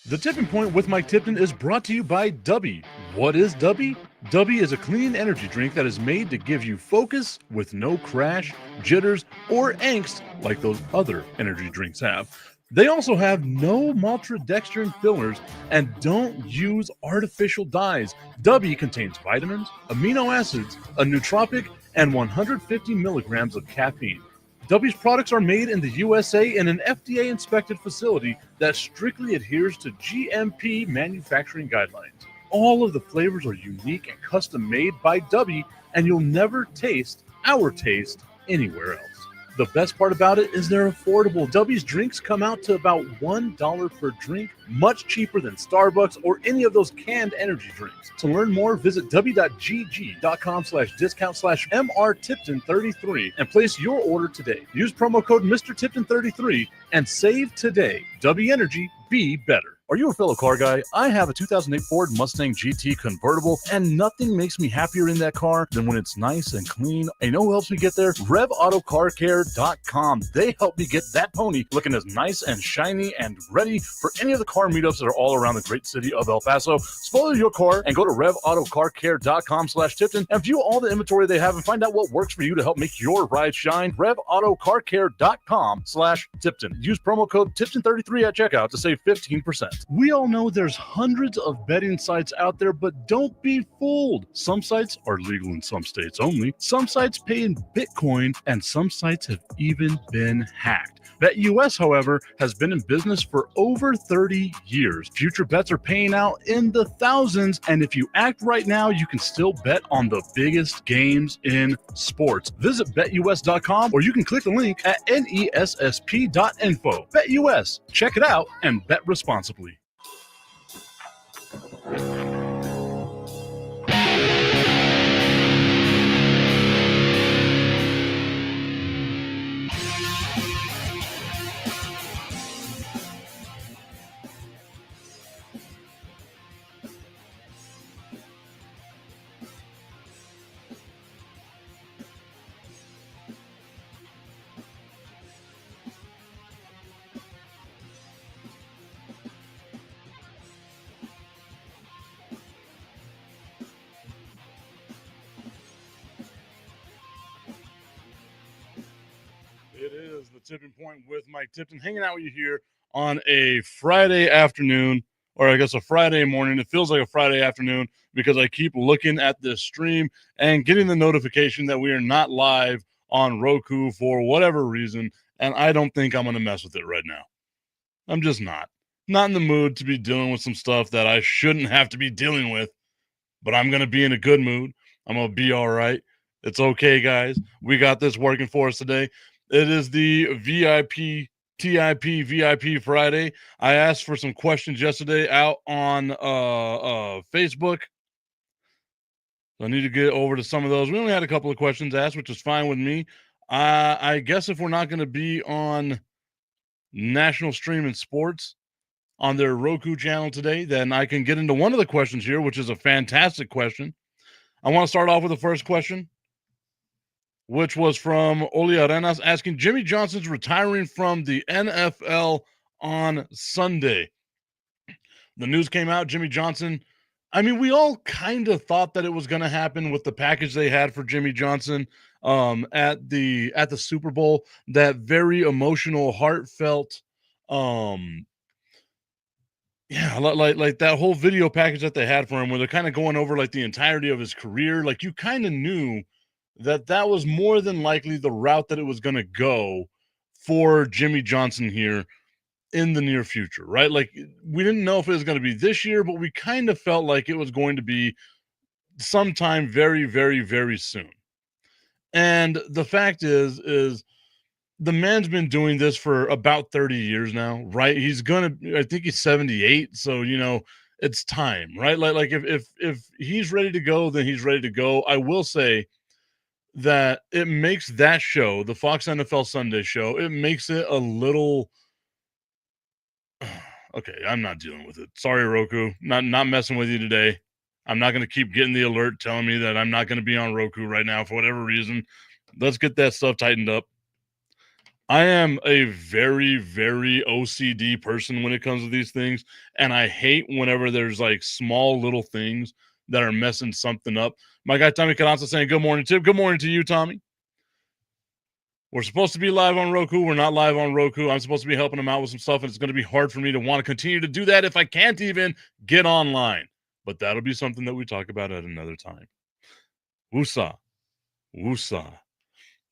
The Tipping Point with Mike Tipton is brought to you by Dubby. What is Dubby? Dubby is a clean energy drink that is made to give you focus with no crash, jitters, or angst like those other energy drinks have. They also have no maltodextrin fillers and don't use artificial dyes. Dubby contains vitamins, amino acids, a nootropic, and 150 milligrams of caffeine. W's products are made in the USA in an FDA-inspected facility that strictly adheres to GMP manufacturing guidelines. All of the flavors are unique and custom-made by W, and you'll never taste our taste anywhere else. The best part about it is they're affordable. W's drinks come out to about $1 per drink, much cheaper than Starbucks or any of those canned energy drinks. To learn more, visit w.gg.com/MRTipton33 and place your order today. Use promo code MrTipton33 and save today. W Energy, be better. Are you a fellow car guy? I have a 2008 Ford Mustang GT convertible, and nothing makes me happier in that car than when it's nice and clean. And you know who helps me get there? RevAutoCarCare.com. They help me get that pony looking as nice and shiny and ready for any of the car meetups that are all around the great city of El Paso. Spoil your car and go to RevAutoCarCare.com/Tipton and view all the inventory they have and find out what works for you to help make your ride shine. RevAutoCarCare.com/Tipton. Use promo code Tipton33 at checkout to save 15%. We all know there's hundreds of betting sites out there, but don't be fooled. Some sites are legal in some states only. Some sites pay in Bitcoin, and some sites have even been hacked. BetUS, however, has been in business for over 30 years. Future bets are paying out in the thousands, and if you act right now, you can still bet on the biggest games in sports. Visit BetUS.com, or you can click the link at nessp.info. BetUS, check it out and bet responsibly. It is the Tipping Point with Mike Tipton, hanging out with you here on a Friday afternoon, or I guess a Friday morning. It feels like a Friday afternoon because I keep looking at this stream and getting the notification that we are not live on Roku for whatever reason, and I don't think I'm going to mess with it right now. I'm just not. Not in the mood to be dealing with some stuff that I shouldn't have to be dealing with, but I'm going to be in a good mood. I'm going to be all right. It's okay, guys. We got this working for us today. It is the VIP Friday. I asked for some questions yesterday out on Facebook. So I need to get over to some of those. We only had a couple of questions asked, which is fine with me. I guess if we're not going to be on National Streaming Sports on their Roku channel today, then I can get into one of the questions here, which is a fantastic question. I want to start off with the first question, which was from Oli Arenas asking, Jimmy Johnson's retiring from the NFL on Sunday. The news came out, Jimmy Johnson. I mean, we all kind of thought that it was going to happen with the package they had for Jimmy Johnson at the Super Bowl, that very emotional, heartfelt, like that whole video package that they had for him, where they're kind of going over like the entirety of his career. Like, you kind of knew that was more than likely the route that it was going to go for Jimmy Johnson here in the near future, right? Like, we didn't know if it was going to be this year, but we kind of felt like it was going to be sometime very, very, very soon. And the fact is the man's been doing this for about 30 years now, right? I think he's 78. So, it's time, right? Like if he's ready to go, then he's ready to go. I will say that it makes that show, the Fox NFL Sunday show, it makes it a little okay. I'm not dealing with it. Sorry, Roku. Not messing with you today. I'm not going to keep getting the alert telling me that I'm not going to be on Roku right now for whatever reason. Let's get that stuff tightened up. I am a very, very OCD person when it comes to these things, and I hate whenever there's like small little things that are messing something up. My guy Tommy Canazza saying, "Good morning, Tip. Good morning to you, Tommy." We're supposed to be live on Roku. We're not live on Roku. I'm supposed to be helping him out with some stuff, and it's going to be hard for me to want to continue to do that if I can't even get online. But that'll be something that we talk about at another time. Woosah. Woosah.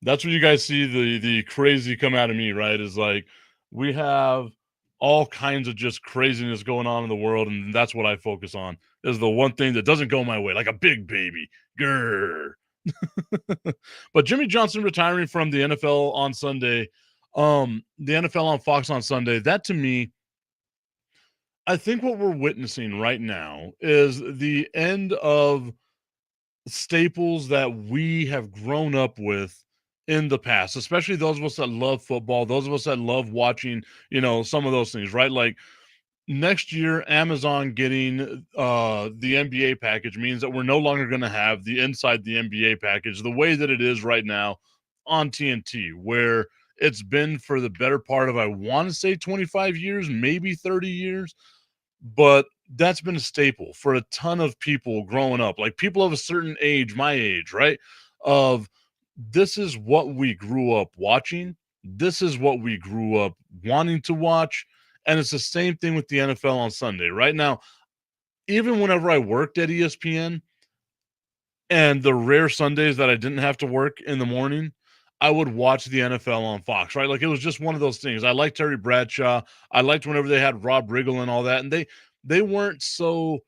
That's when you guys see the crazy come out of me, right? Is like we have all kinds of just craziness going on in the world, and that's what I focus on. Is the one thing that doesn't go my way, like a big baby. Grr. But Jimmy Johnson retiring from the NFL on Sunday, the NFL on Fox on Sunday, that to me, I think what we're witnessing right now is the end of staples that we have grown up with in the past, especially those of us that love football, those of us that love watching, some of those things, right? Like next year, Amazon getting the NBA package means that we're no longer going to have the inside the NBA package the way that it is right now on TNT, where it's been for the better part of, I want to say 25 years, maybe 30 years, but that's been a staple for a ton of people growing up, like people of a certain age, my age, right? Of this is what we grew up watching. This is what we grew up wanting to watch. And it's the same thing with the NFL on Sunday. Right now, even whenever I worked at ESPN and the rare Sundays that I didn't have to work in the morning, I would watch the NFL on Fox, right? Like it was just one of those things. I liked Terry Bradshaw. I liked whenever they had Rob Riggle and all that. And they weren't so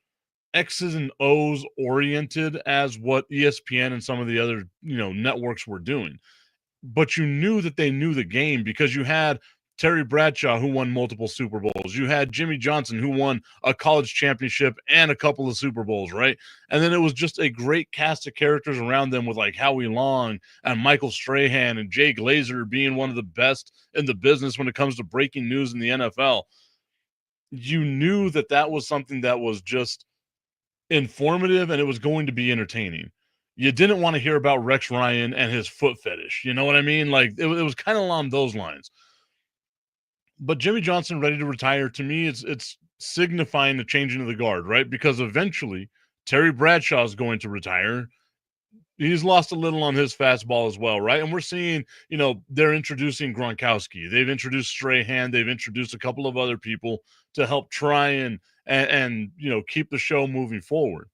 X's and O's oriented as what ESPN and some of the other, networks were doing. But you knew that they knew the game because you had Terry Bradshaw, who won multiple Super Bowls. You had Jimmy Johnson, who won a college championship and a couple of Super Bowls, right? And then it was just a great cast of characters around them with like Howie Long and Michael Strahan and Jay Glazer being one of the best in the business when it comes to breaking news in the NFL. You knew that that was something that was just informative and it was going to be entertaining. You didn't want to hear about Rex Ryan and his foot fetish. You know what I mean? Like it was kind of along those lines. But Jimmy Johnson ready to retire, to me, it's signifying the changing of the guard, right? Because eventually Terry Bradshaw is going to retire. He's lost a little on his fastball as well, right? And we're seeing, they're introducing Gronkowski. They've introduced Strahan. They've introduced a couple of other people to help try and keep the show moving forward.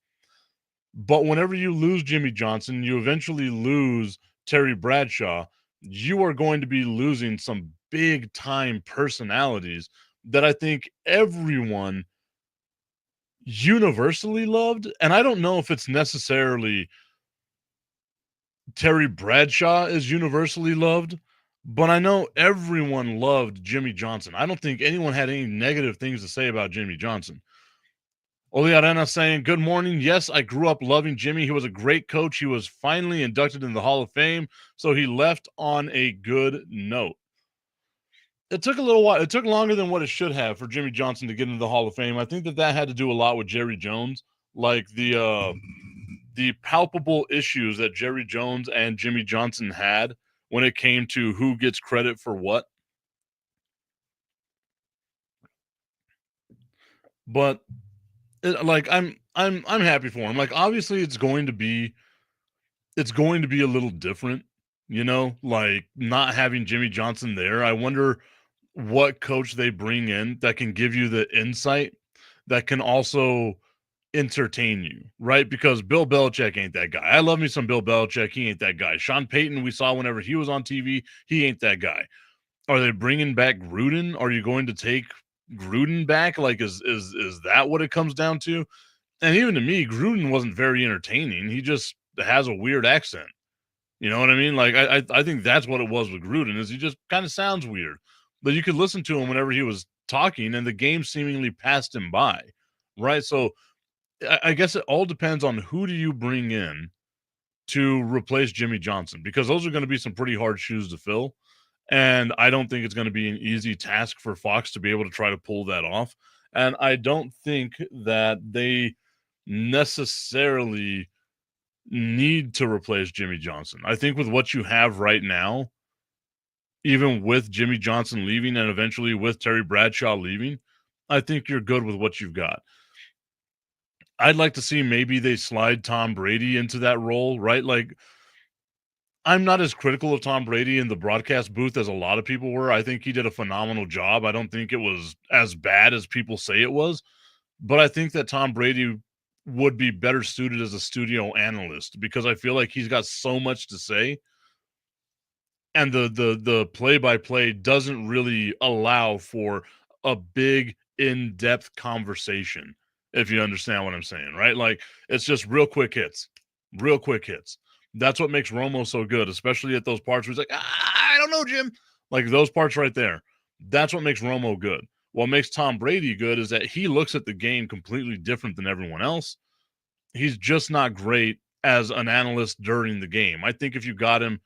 But whenever you lose Jimmy Johnson, you eventually lose Terry Bradshaw. You are going to be losing some big time personalities that I think everyone universally loved. And I don't know if it's necessarily Terry Bradshaw is universally loved, but I know everyone loved Jimmy Johnson. I don't think anyone had any negative things to say about Jimmy Johnson. Oli Arena saying, good morning. Yes, I grew up loving Jimmy. He was a great coach. He was finally inducted in the Hall of Fame, so he left on a good note. It took a little while. It took longer than what it should have for Jimmy Johnson to get into the Hall of Fame. I think that had to do a lot with Jerry Jones, like the palpable issues that Jerry Jones and Jimmy Johnson had when it came to who gets credit for what. But like I'm happy for him. Like obviously it's going to be a little different, like not having Jimmy Johnson there. I wonder what coach they bring in that can give you the insight that can also entertain you, right? Because Bill Belichick ain't that guy. I love me some Bill Belichick. He ain't that guy. Sean Payton, we saw whenever he was on TV, he ain't that guy. Are they bringing back Gruden? Are you going to take Gruden back? Like, is that what it comes down to? And even to me, Gruden wasn't very entertaining. He just has a weird accent. You know what I mean? Like, I think that's what it was with Gruden, is he just kind of sounds weird. But you could listen to him whenever he was talking, and the game seemingly passed him by, right? So I guess it all depends on who do you bring in to replace Jimmy Johnson, because those are going to be some pretty hard shoes to fill. And I don't think it's going to be an easy task for Fox to be able to try to pull that off. And I don't think that they necessarily need to replace Jimmy Johnson. I think with what you have right now, even with Jimmy Johnson leaving and eventually with Terry Bradshaw leaving, I think you're good with what you've got. I'd like to see maybe they slide Tom Brady into that role, right? Like, I'm not as critical of Tom Brady in the broadcast booth as a lot of people were. I think he did a phenomenal job. I don't think it was as bad as people say it was, but I think that Tom Brady would be better suited as a studio analyst because I feel like he's got so much to say, and the play-by-play doesn't really allow for a big in-depth conversation, if you understand what I'm saying, right? Like, it's just real quick hits, real quick hits. That's what makes Romo so good, especially at those parts where he's like, I don't know, Jim. Like those parts right there. That's what makes Romo good. What makes Tom Brady good is that he looks at the game completely different than everyone else. He's just not great as an analyst during the game. I think if you got him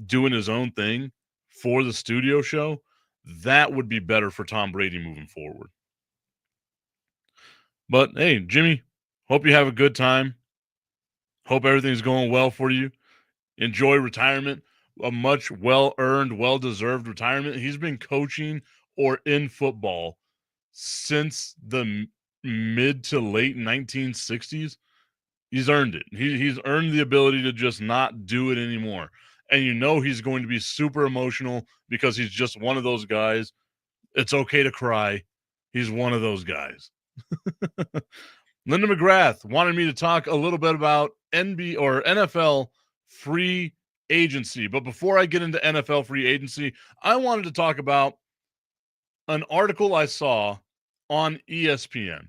doing his own thing for the studio show, that would be better for Tom Brady moving forward. But hey, Jimmy, hope you have a good time. Hope everything's going well for you. Enjoy retirement, a much well earned, well deserved retirement. He's been coaching or in football since the mid to late 1960s. He's earned it. He's earned the ability to just not do it anymore. And you know he's going to be super emotional because he's just one of those guys. It's okay to cry. He's one of those guys. Linda McGrath wanted me to talk a little bit about NFL free agency. But before I get into NFL free agency, I wanted to talk about an article I saw on ESPN.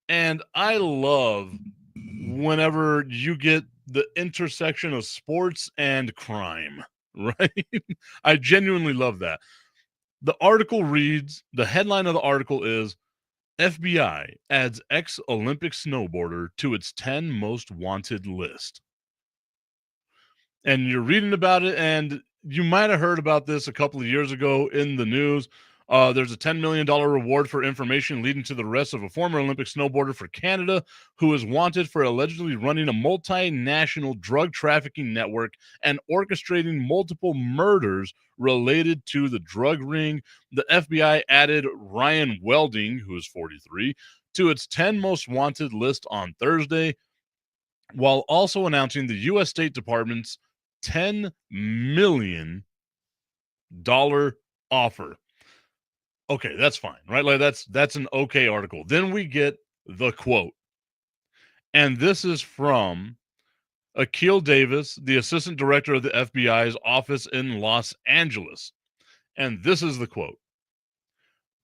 And I love whenever you get the intersection of sports and crime, right? I genuinely love that. The article reads, the headline of the article is FBI adds ex-Olympic snowboarder to its 10 most wanted list. And you're reading about it, and you might have heard about this a couple of years ago in the news. There's a $10 million reward for information leading to the arrest of a former Olympic snowboarder for Canada who is wanted for allegedly running a multinational drug trafficking network and orchestrating multiple murders related to the drug ring. The FBI added Ryan Welding, who is 43, to its 10 most wanted list on Thursday, while also announcing the U.S. State Department's $10 million offer. Okay, that's fine, right? Like that's an okay article. Then we get the quote. And this is from Akil Davis, the assistant director of the FBI's office in Los Angeles. And this is the quote.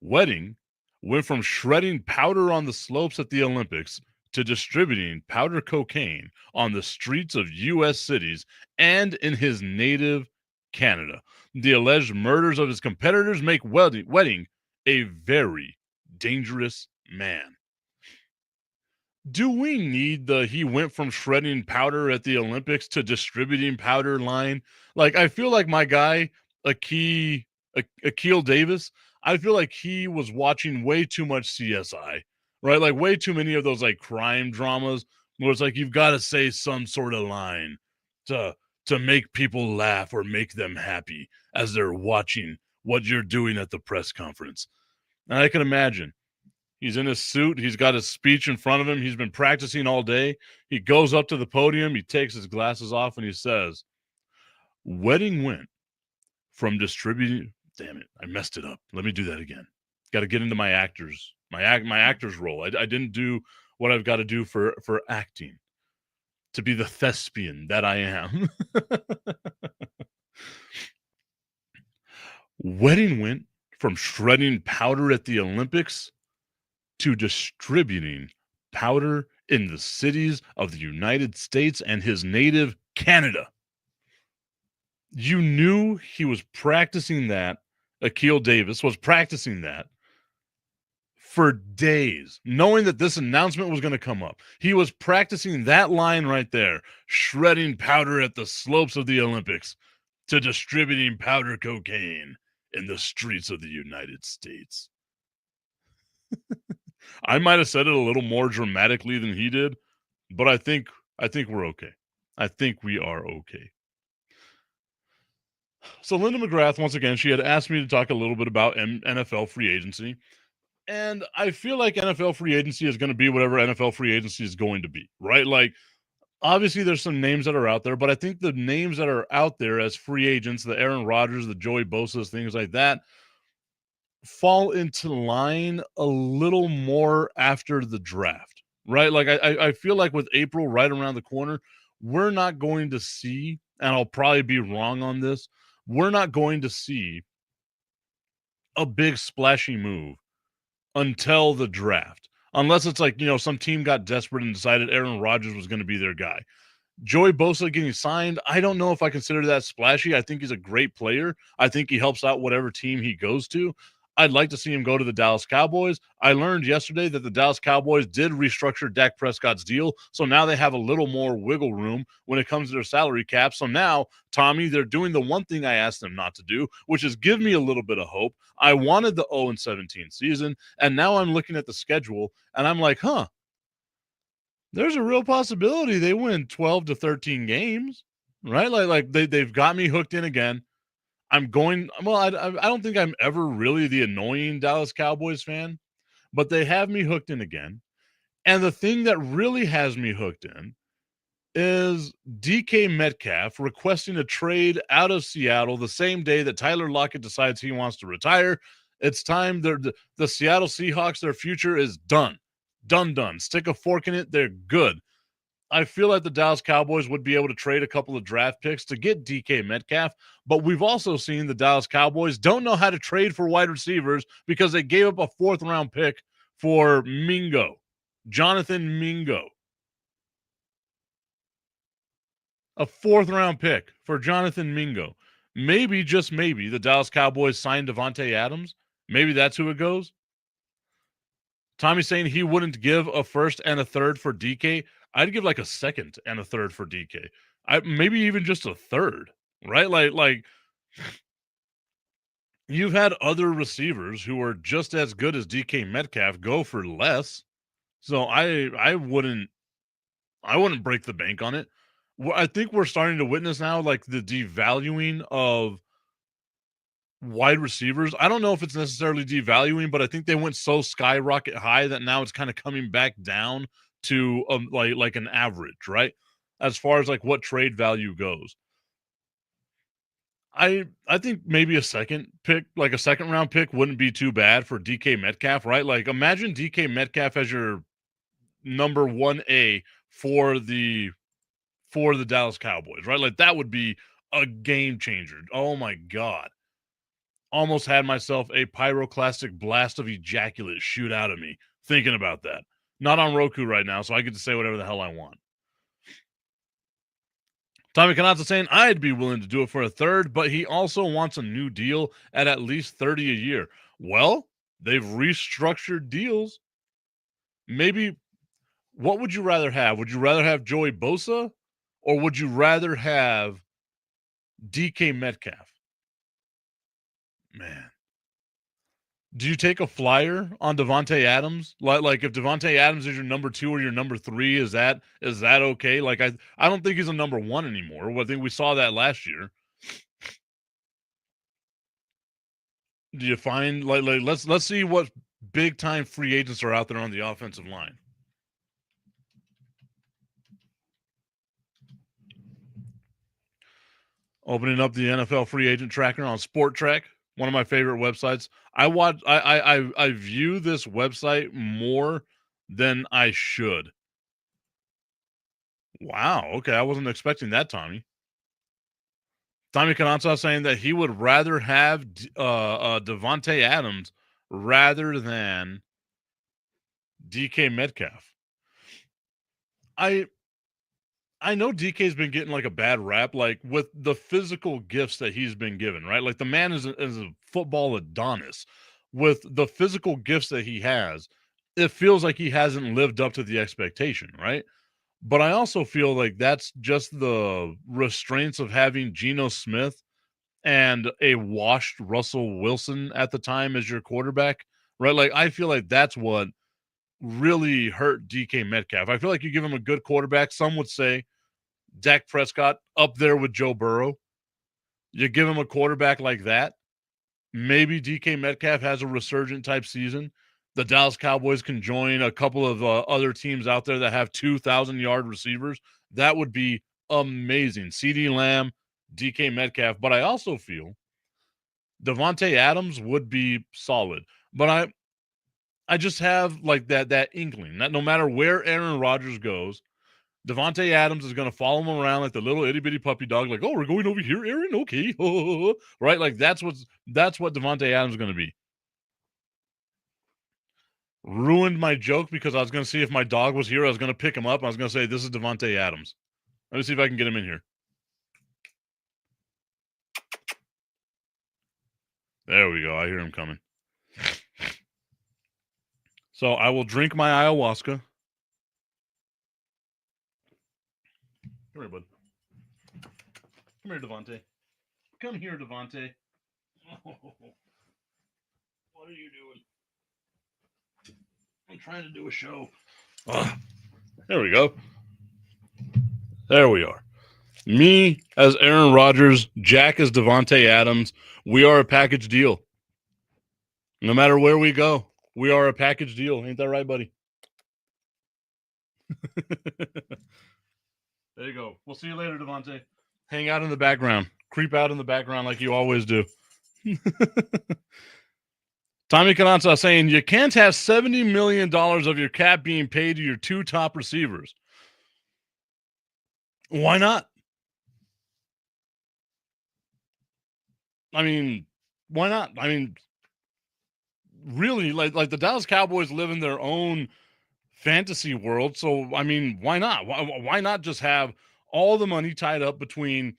Wedding went from shredding powder on the slopes at the Olympics to distributing powder cocaine on the streets of U.S. cities and in his native Canada. The alleged murders of his competitors make Wedding a very dangerous man. Do we need the he went from shredding powder at the Olympics to distributing powder line? Like, I feel like my guy, Akil Davis, I feel like he was watching way too much CSI, right? Like, way too many of those, like, crime dramas where it's like you've got to say some sort of line to make people laugh or make them happy as they're watching what you're doing at the press conference. And I can imagine he's in his suit. He's got his speech in front of him. He's been practicing all day. He goes up to the podium. He takes his glasses off and he says, Wedding went from distributing. Damn it. I messed it up. Let me do that again. Got to get into my actor's role. I didn't do what I've got to do for acting to be the thespian that I am. Wedding went from shredding powder at the Olympics to distributing powder in the cities of the United States and his native Canada. You knew he was practicing that. Akil Davis was practicing that for days, knowing that this announcement was going to come up. He was practicing that line right there, shredding powder at the slopes of the Olympics to distributing powder cocaine in the streets of the United States. I might have said it a little more dramatically than he did, but I think we're okay. I think we are okay. So Linda McGrath, once again, she had asked me to talk a little bit about NFL free agency. And I feel like NFL free agency is going to be whatever NFL free agency is going to be, right? Like, obviously, there's some names that are out there, but I think the names that are out there as free agents, the Aaron Rodgers, the Joey Bosa's, things like that, fall into line a little more after the draft, right? Like, I feel like with April right around the corner, we're not going to see, and I'll probably be wrong on this, we're not going to see a big splashy move until the draft. Unless it's like, some team got desperate and decided Aaron Rodgers was going to be their guy. Joey Bosa getting signed, I don't know if I consider that splashy. I think he's a great player. I think he helps out whatever team he goes to. I'd like to see him go to the Dallas Cowboys. I learned yesterday that the Dallas Cowboys did restructure Dak Prescott's deal, so now they have a little more wiggle room when it comes to their salary cap. So now, Tommy, they're doing the one thing I asked them not to do, which is give me a little bit of hope. I wanted the 0-17 season, and now I'm looking at the schedule, and I'm like, there's a real possibility they win 12 to 13 games, right? Like they've got me hooked in again. I don't think I'm ever really the annoying Dallas Cowboys fan, but they have me hooked in again. And the thing that really has me hooked in is DK Metcalf requesting a trade out of Seattle the same day that Tyler Lockett decides he wants to retire. It's time. The Seattle Seahawks, their future is done. Done. Stick a fork in it. They're good. I feel like the Dallas Cowboys would be able to trade a couple of draft picks to get DK Metcalf, but we've also seen the Dallas Cowboys don't know how to trade for wide receivers because they gave up a 4th-round pick for Jonathan Mingo. A 4th-round pick for Jonathan Mingo. Maybe, just maybe, the Dallas Cowboys signed Devontae Adams. Maybe that's who it goes. Tommy's saying he wouldn't give a 1st and a 3rd for DK. I'd give like a 2nd and a 3rd for DK. Maybe even just a 3rd, right? Like you've had other receivers who are just as good as DK Metcalf go for less. So I wouldn't break the bank on it. I think we're starting to witness now like the devaluing of wide receivers. I don't know if it's necessarily devaluing, but I think they went so skyrocket high that now it's kind of coming back down to like an average, right? As far as like what trade value goes. I think maybe a second pick, like a 2nd-round pick wouldn't be too bad for DK Metcalf, right? Like imagine DK Metcalf as your number 1A for the Dallas Cowboys, right? Like that would be a game changer. Oh my God. Almost had myself a pyroclastic blast of ejaculate shoot out of me thinking about that. Not on Roku right now, so I get to say whatever the hell I want. Tommy Kanata saying I'd be willing to do it for a 3rd, but he also wants a new deal at least 30 a year. Well, they've restructured deals. Maybe, what would you rather have? Would you rather have Joey Bosa or would you rather have DK Metcalf? Man. Do you take a flyer on Devontae Adams? Like if Devontae Adams is your number 2 or your number 3, is that okay? Like I don't think he's a number 1 anymore. Well, I think we saw that last year. Do you find like let's see what big time free agents are out there on the offensive line. Opening up the NFL free agent tracker on Sport Track, one of my favorite websites. I view this website more than I should. Wow. Okay, I wasn't expecting that, Tommy. Tommy Cananza saying that he would rather have Devontae Adams rather than DK Metcalf. I know DK's been getting like a bad rap, like with the physical gifts that he's been given, right? Like the man is a football Adonis. With the physical gifts that he has, it feels like he hasn't lived up to the expectation, right? But I also feel like that's just the restraints of having Geno Smith and a washed Russell Wilson at the time as your quarterback, right? Like I feel like that's what really hurt DK Metcalf. I feel like you give him a good quarterback. Some would say Dak Prescott up there with Joe Burrow. You give him a quarterback like that, maybe DK Metcalf has a resurgent type season. The Dallas Cowboys can join a couple of other teams out there that have 2,000-yard receivers. That would be amazing. CeeDee Lamb, DK Metcalf. But I also feel Devontae Adams would be solid. But I just have like that inkling that no matter where Aaron Rodgers goes, Devontae Adams is going to follow him around like the little itty bitty puppy dog. Like, oh, we're going over here, Aaron. Okay, right? Like that's what Devontae Adams is going to be. Ruined my joke because I was going to see if my dog was here. I was going to pick him up. I was going to say, this is Devontae Adams. Let me see if I can get him in here. There we go. I hear him coming. So I will drink my ayahuasca. Come here, bud. Come here, Devontae. Come here, Devontae. Oh, what are you doing? I'm trying to do a show. There we go. There we are. Me as Aaron Rodgers, Jack as Devontae Adams. We are a package deal. No matter where we go, we are a package deal. Ain't that right, buddy? There you go. We'll see you later, Devontae. Hang out in the background. Creep out in the background like you always do. Tommy Cananza saying you can't have $70 million of your cap being paid to your two top receivers. Why not? I mean, why not? I mean, really, like the Dallas Cowboys live in their own fantasy world. So, I mean, why not? Why not just have all the money tied up between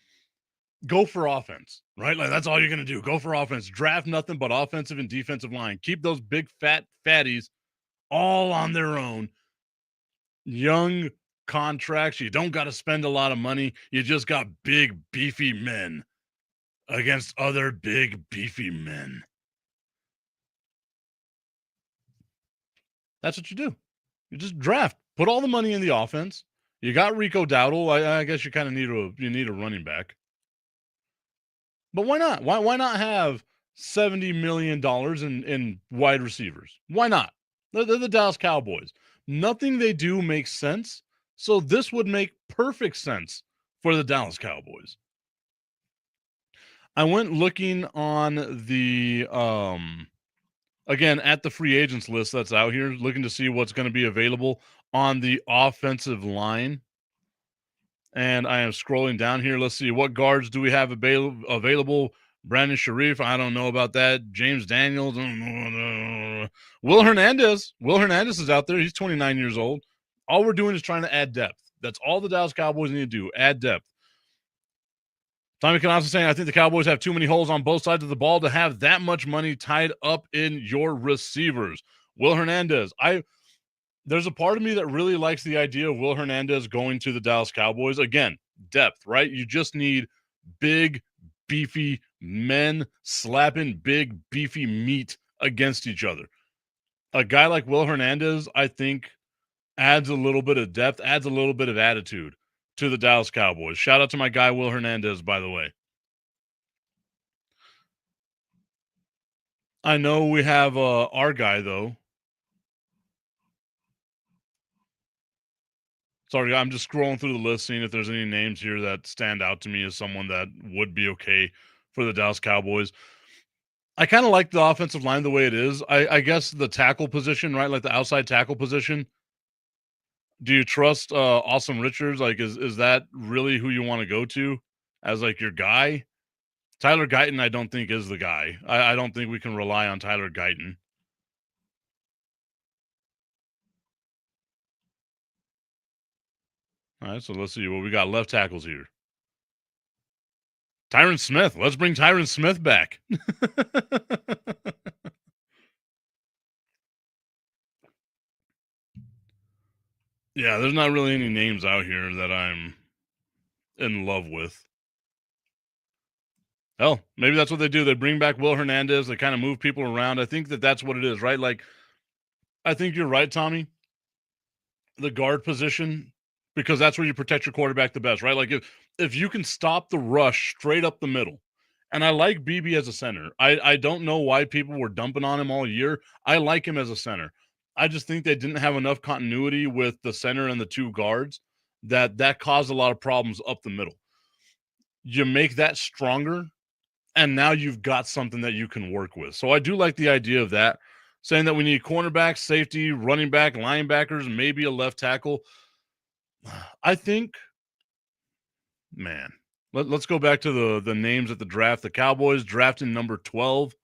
go for offense, right? Like that's all you're going to do. Go for offense. Draft nothing but offensive and defensive line. Keep those big fat fatties all on their own. Young contracts. You don't got to spend a lot of money. You just got big, beefy men against other big, beefy men. That's what you do. You just draft. Put all the money in the offense. You got Rico Dowdle. I guess you kind of need a running back. But why not? Why not have $70 million in wide receivers? Why not? They're the Dallas Cowboys. Nothing they do makes sense. So this would make perfect sense for the Dallas Cowboys. I went looking on the again at the free agents list that's out here, looking to see what's going to be available on the offensive line. And I am scrolling down here. Let's see, what guards do we have available? Brandon Sharif, I don't know about that. James Daniels, Will Hernandez. Will Hernandez is out there. He's 29 years old. All we're doing is trying to add depth. That's all the Dallas Cowboys need to do, add depth. Tommy Canasa saying, I think the Cowboys have too many holes on both sides of the ball to have that much money tied up in your receivers. Will Hernandez, there's a part of me that really likes the idea of Will Hernandez going to the Dallas Cowboys. Again, depth, right? You just need big, beefy men slapping big, beefy meat against each other. A guy like Will Hernandez, I think, adds a little bit of depth, adds a little bit of attitude to the Dallas Cowboys. Shout out to my guy, Will Hernandez, by the way. I know we have our guy, though. Sorry, I'm just scrolling through the list, seeing if there's any names here that stand out to me as someone that would be okay for the Dallas Cowboys. I kind of like the offensive line the way it is. I guess the tackle position, right? Like the outside tackle position. Do you trust Awesome Richards? Like, is that really who you want to go to as like your guy? Tyler Guyton, I don't think is the guy. I don't think we can rely on Tyler Guyton. All right, so let's see what we got. Left tackles here. Tyron Smith. Let's bring Tyron Smith back. Yeah, there's not really any names out here that I'm in love with. Hell, maybe that's what they do. They bring back Will Hernandez. They kind of move people around. I think that's what it is, right? Like, I think you're right, Tommy. The guard position, because that's where you protect your quarterback the best, right? Like if you can stop the rush straight up the middle, And I like BB as a center. I don't know why people were dumping on him all year. I like him as a center. I just think they didn't have enough continuity with the center and the two guards that caused a lot of problems up the middle. You make that stronger, and now you've got something that you can work with. So I do like the idea of that. Saying that we need cornerback, safety, running back, linebackers, maybe a left tackle. I think, man, let's go back to the names at the draft. The Cowboys drafting number 12.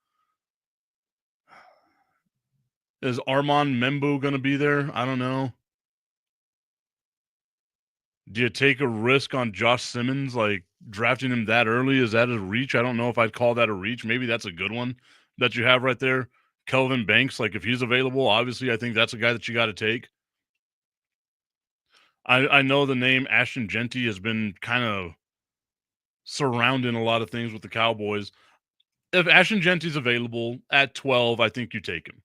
Is Armand Membu going to be there? I don't know. Do you take a risk on Josh Simmons, like drafting him that early? Is that a reach? I don't know if I'd call that a reach. Maybe that's a good one that you have right there. Kelvin Banks, like if he's available, obviously I think that's a guy that you got to take. I know the name Ashton Genty has been kind of surrounding a lot of things with the Cowboys. If Ashton Genty's available at 12, I think you take him.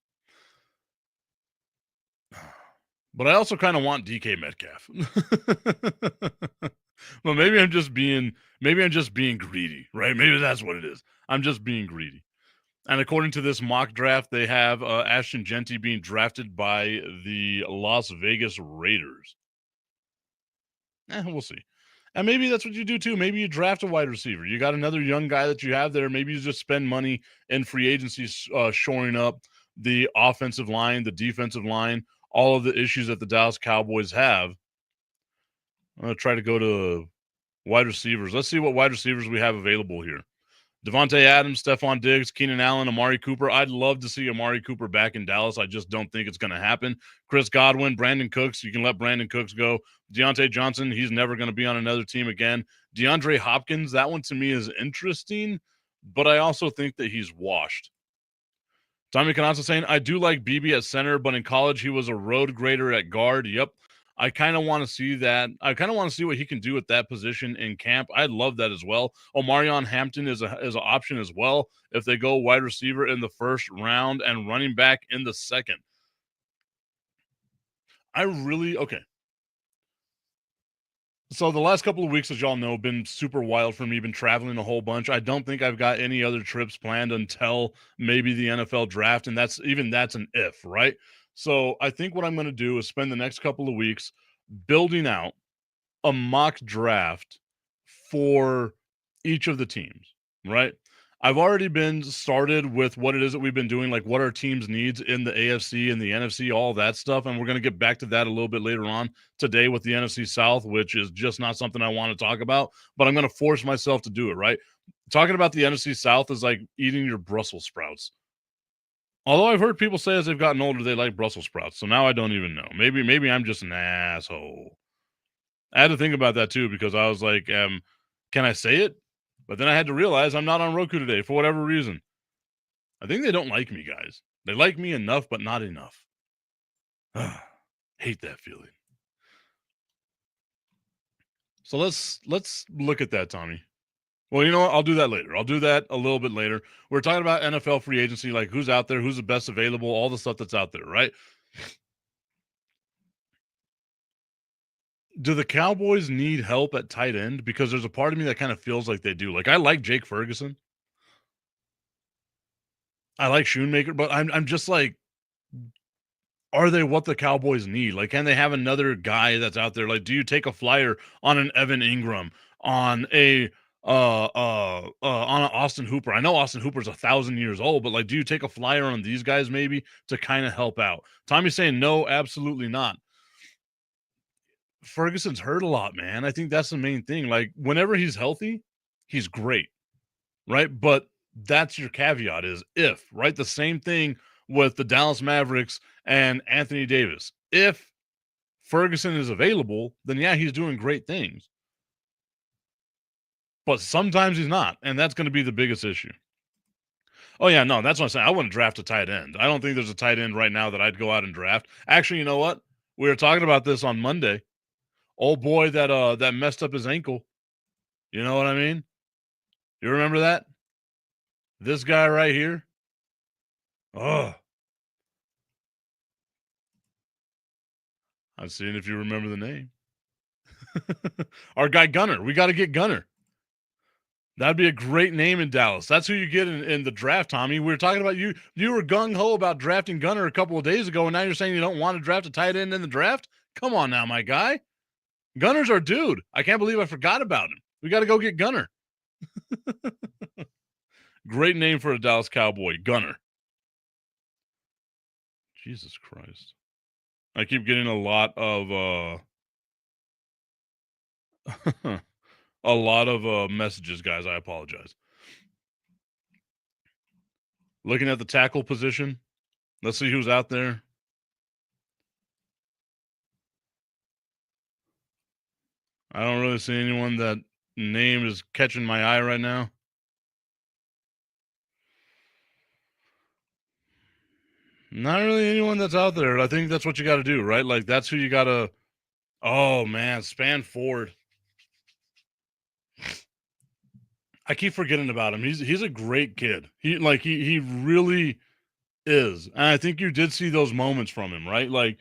But I also kind of want DK Metcalf. Well, maybe I'm just being greedy, right? Maybe that's what it is. I'm just being greedy. And according to this mock draft, they have Ashton Genty being drafted by the Las Vegas Raiders. We'll see. And maybe that's what you do too. Maybe you draft a wide receiver. You got another young guy that you have there. Maybe you just spend money in free agency shoring up the offensive line, the defensive line, all of the issues that the Dallas Cowboys have. I'm going to try to go to wide receivers. Let's see what wide receivers we have available here. Devontae Adams, Stephon Diggs, Keenan Allen, Amari Cooper. I'd love to see Amari Cooper back in Dallas. I just don't think it's going to happen. Chris Godwin, Brandon Cooks. You can let Brandon Cooks go. Deontay Johnson, he's never going to be on another team again. DeAndre Hopkins, that one to me is interesting, but I also think that he's washed. Tommy Canassa saying, I do like BB at center, but in college he was a road grader at guard. Yep. I kind of want to see that. I kind of want to see what he can do at that position in camp. I'd love that as well. Omarion Hampton is an option as well if they go wide receiver in the first round and running back in the second. Okay. So the last couple of weeks, as y'all know, been super wild for me. Been traveling a whole bunch. I don't think I've got any other trips planned until maybe the NFL draft, and that's an if, right? So I think what I'm going to do is spend the next couple of weeks building out a mock draft for each of the teams, right? I've already been started with what it is that we've been doing, like what our teams needs in the AFC and the NFC, all that stuff. And we're going to get back to that a little bit later on today with the NFC South, which is just not something I want to talk about, but I'm going to force myself to do it, right? Talking about the NFC South is like eating your Brussels sprouts. Although I've heard people say as they've gotten older, they like Brussels sprouts. So now I don't even know. Maybe I'm just an asshole. I had to think about that too, because I was like, can I say it? But then I had to realize I'm not on Roku today for whatever reason. I think they don't like me, guys. They like me enough, but not enough. Hate that feeling. So let's look at that, Tommy. Well, you know what? I'll do that later. I'll do that a little bit later. We're talking about NFL free agency, like who's out there, who's the best available, all the stuff that's out there, right? Do the Cowboys need help at tight end? Because there's a part of me that kind of feels like they do. Like I like Jake Ferguson. I like Schoonmaker, but I'm just like, are they what the Cowboys need? Like, can they have another guy that's out there? Like, do you take a flyer on an Evan Ingram, on a on an Austin Hooper? I know Austin Hooper's 1,000 years old, but like, do you take a flyer on these guys maybe to kind of help out? Tommy's saying no, absolutely not. Ferguson's hurt a lot, man. I think that's the main thing. Like, whenever he's healthy, he's great, right? But that's your caveat is if, right? The same thing with the Dallas Mavericks and Anthony Davis. If Ferguson is available, then yeah, he's doing great things. But sometimes he's not, and that's going to be the biggest issue. Oh, yeah, no, that's what I'm saying. I wouldn't draft a tight end. I don't think there's a tight end right now that I'd go out and draft. Actually, you know what? We were talking about this on Monday. Old boy that messed up his ankle. You know what I mean? You remember that? This guy right here? Oh. I'm seeing if you remember the name. Our guy Gunner. We got to get Gunner. That'd be a great name in Dallas. That's who you get in the draft, Tommy. We were talking about you. You were gung ho about drafting Gunner a couple of days ago, and now you're saying you don't want to draft a tight end in the draft. Come on now, my guy. Gunner's our dude. I can't believe I forgot about him. We got to go get Gunner. Great name for a Dallas Cowboy, Gunner. Jesus Christ. I keep getting a lot of a lot of messages, guys. I apologize. Looking at the tackle position. Let's see who's out there. I don't really see anyone that name is catching my eye right now. Not really anyone that's out there. I think that's what you got to do, right? Like that's who you got to. Oh man, Span Ford. I keep forgetting about him. He's a great kid. He really is. And I think you did see those moments from him, right? Like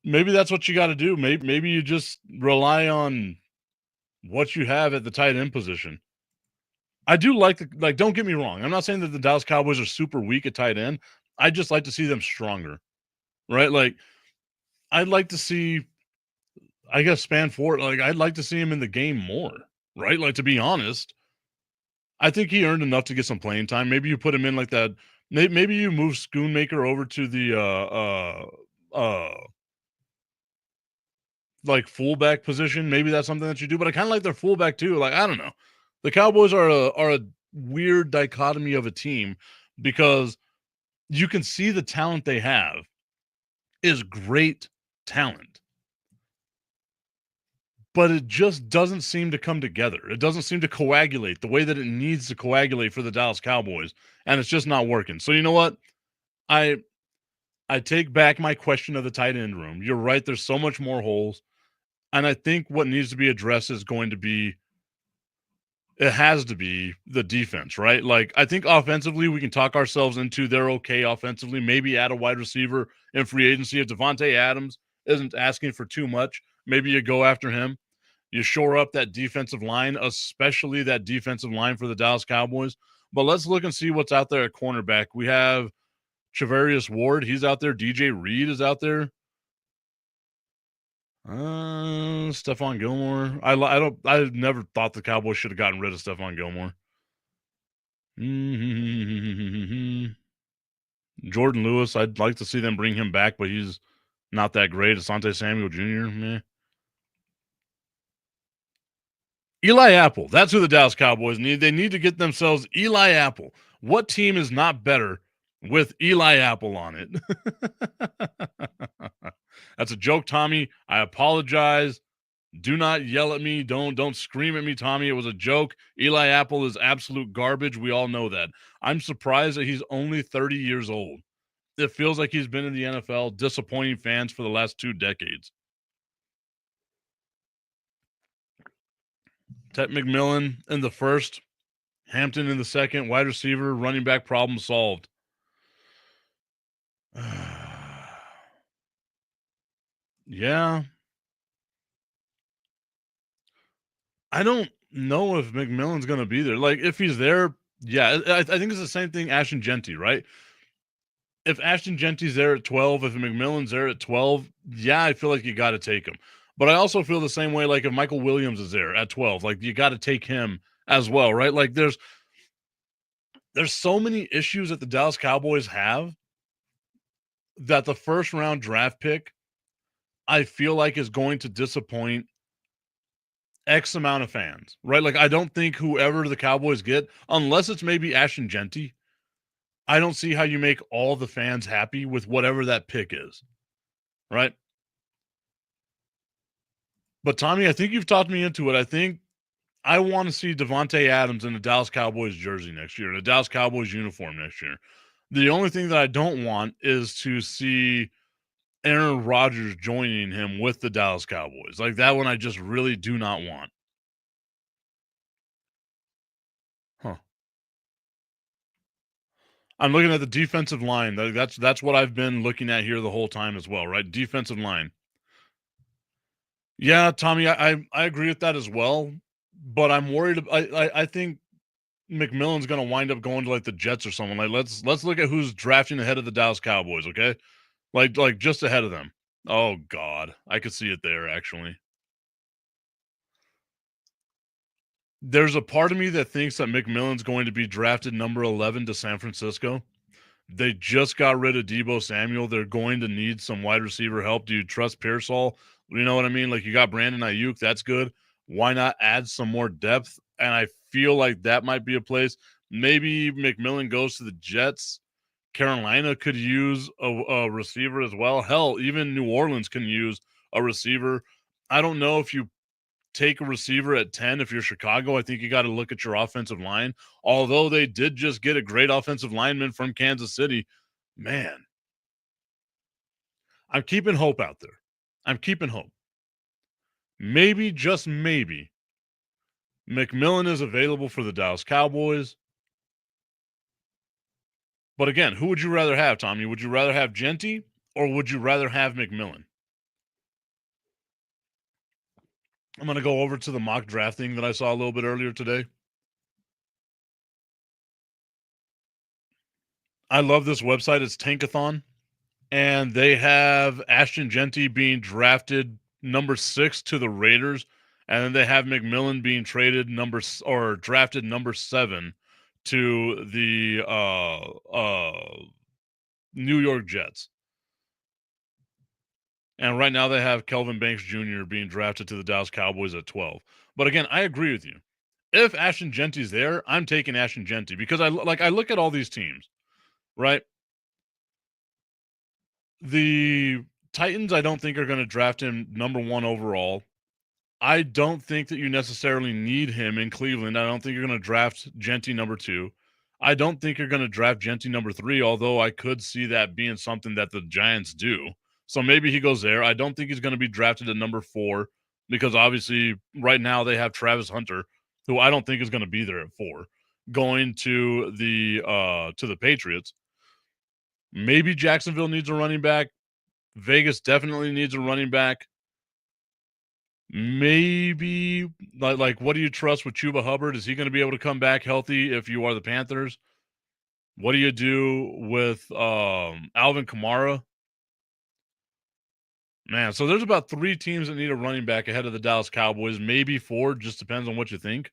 maybe that's what you got to do. Maybe you just rely on what you have at the tight end position. I do like don't get me wrong. I'm not saying that the Dallas Cowboys are super weak at tight end. I just like to see them stronger. Right? Like I'd like to see I guess Span Ford, like I'd like to see him in the game more. Right? Like to be honest, I think he earned enough to get some playing time. Maybe you put him in like that. Maybe you move Schoonmaker over to the like fullback position. Maybe that's something that you do. But I kind of like their fullback too. Like I don't know, the Cowboys are a weird dichotomy of a team because you can see the talent they have is great talent, but it just doesn't seem to come together. It doesn't seem to coagulate the way that it needs to coagulate for the Dallas Cowboys, and it's just not working. So you know what? I I take back my question of the tight end room. You're right. There's so much more holes. And I think what needs to be addressed is going to be, it has to be the defense, right? Like, I think offensively, we can talk ourselves into they're okay offensively. Maybe add a wide receiver in free agency. If Devontae Adams isn't asking for too much, maybe you go after him. You shore up that defensive line, especially that defensive line for the Dallas Cowboys. But let's look and see what's out there at cornerback. We have Charvarius Ward, he's out there. DJ Reed is out there. Stephon Gilmore. I never thought the Cowboys should have gotten rid of Stephon Gilmore. Jordan Lewis, I'd like to see them bring him back, but he's not that great. Asante Samuel Jr. Meh. Eli Apple. That's who the Dallas Cowboys need. They need to get themselves Eli Apple. What team is not better with Eli Apple on it? That's a joke, Tommy. I apologize. Do not yell at me. Don't scream at me, Tommy. It was a joke. Eli Apple is absolute garbage. We all know that. I'm surprised that he's only 30 years old. It feels like he's been in the NFL, disappointing fans for the last 2 decades. Ted McMillan in the first, Hampton in the second, wide receiver, running back problem solved. Yeah. I don't know if McMillan's going to be there. Like, if he's there, yeah, I think it's the same thing Ashton Genty, right? If Ashton Genty's there at 12, if McMillan's there at 12, yeah, I feel like you got to take him. But I also feel the same way, like if Michael Williams is there at 12, like you got to take him as well, right? Like there's so many issues that the Dallas Cowboys have that the first round draft pick, I feel like is going to disappoint X amount of fans, right? Like I don't think whoever the Cowboys get, unless it's maybe Ashton Genty, I don't see how you make all the fans happy with whatever that pick is, right? But Tommy, I think you've talked me into it. I think I want to see Devontae Adams in the Dallas Cowboys jersey next year, in a Dallas Cowboys uniform next year. The only thing that I don't want is to see Aaron Rodgers joining him with the Dallas Cowboys. Like that one I just really do not want. Huh. I'm looking at the defensive line. That's what I've been looking at here the whole time as well, right? Defensive line. Yeah, Tommy, I agree with that as well. but I'm worried. I think McMillan's gonna wind up going to like the Jets or someone. Like let's look at who's drafting ahead of the Dallas Cowboys. Okay, like just ahead of them. Oh God, I could see it there actually. There's a part of me that thinks that McMillan's going to be drafted number 11 to San Francisco. They just got rid of Debo Samuel. They're going to need some wide receiver help. Do you trust Pearsall? You know what I mean? Like you got Brandon Ayuk. That's good. Why not add some more depth? And I feel like that might be a place. Maybe McMillan goes to the Jets. Carolina could use a receiver as well. Hell, even New Orleans can use a receiver. I don't know if you take a receiver at 10 if you're Chicago. I think you got to look at your offensive line. Although they did just get a great offensive lineman from Kansas City, man, I'm keeping hope out there. I'm keeping hope. Maybe, just maybe, McMillan is available for the Dallas Cowboys. But again, who would you rather have, Tommy? Would you rather have Genty or would you rather have McMillan? I'm going to go over to the mock drafting that I saw a little bit earlier today. I love this website. It's Tankathon. And they have Ashton Genty being drafted number 6 to the Raiders, and then they have McMillan being traded or drafted number 7 to the New York Jets. And right now they have Kelvin Banks Jr. being drafted to the Dallas Cowboys at 12. But again, I agree with you. If Ashton Genty's there, I'm taking Ashton Genty because I look at all these teams, right? The Titans, I don't think are going to draft him number 1 overall. I don't think that you necessarily need him in Cleveland. I don't think you're going to draft Genty number 2. I don't think you're going to draft Genty number 3, although I could see that being something that the Giants do. So maybe he goes there. I don't think he's going to be drafted at number 4 because obviously right now they have Travis Hunter, who I don't think is going to be there at 4, going to the Patriots. Maybe Jacksonville needs a running back. Vegas definitely needs a running back. Maybe like what do you trust with Chuba Hubbard? Is he going to be able to come back healthy if you are the Panthers? What do you do with Alvin Kamara? Man, so there's about 3 teams that need a running back ahead of the Dallas Cowboys, maybe 4, just depends on what you think.